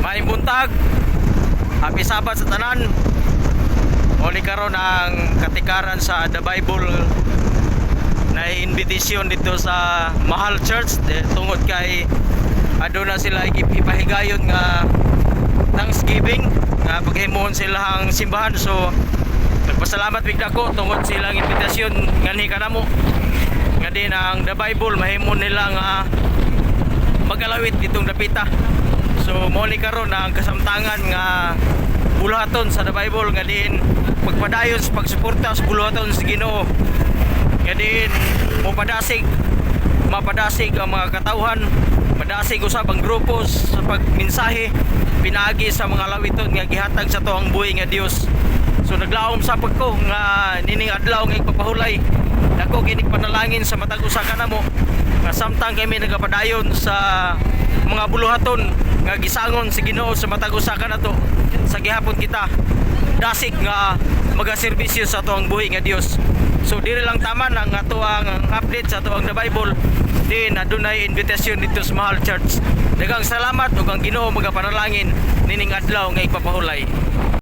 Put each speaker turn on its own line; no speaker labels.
Maayong buntag, happy Sabat sa tanan. Uli karon ang katikaran sa The Bible na invitation dito sa Mahal Church tungod kay aduna sila ipahigayon nga Thanksgiving nga paghimuon silang simbahan. So nagpasalamat bigla ko tungod silang invitasyon ngani kanamo nga din ang The Bible mahimon nila nga magalawit ditong dapita. So muli karon ang kasamtangan nga buluhaton sa The Bible nga din pagpadayon sa pagsuporta sa buluhaton sa Ginoo nga din mapadasig ang mga katawhan, madasig usab ang grupo sa pagmensahe pinaagi sa mga lawiton nga gihatag sa tuang buhi nga Dios. So naglaom sa pagko nga nining adlaw nga ipapahulay dako kini panalangin sa matag usa kanamo nga samtang kami nagapadayon sa mga buluhaton nga gisangon si Ginoo sa matag usa kanato sa gihapon kita dasig nga magaserbisyo sa tuang buhi nga Dios. So dili lang taman ang ato ang update sa tuang The Bible, din adunay invitation dito sa Mahal Church. Daghang salamat ug ang Ginoo magapanalangin nining adlaw nga ipapahulay.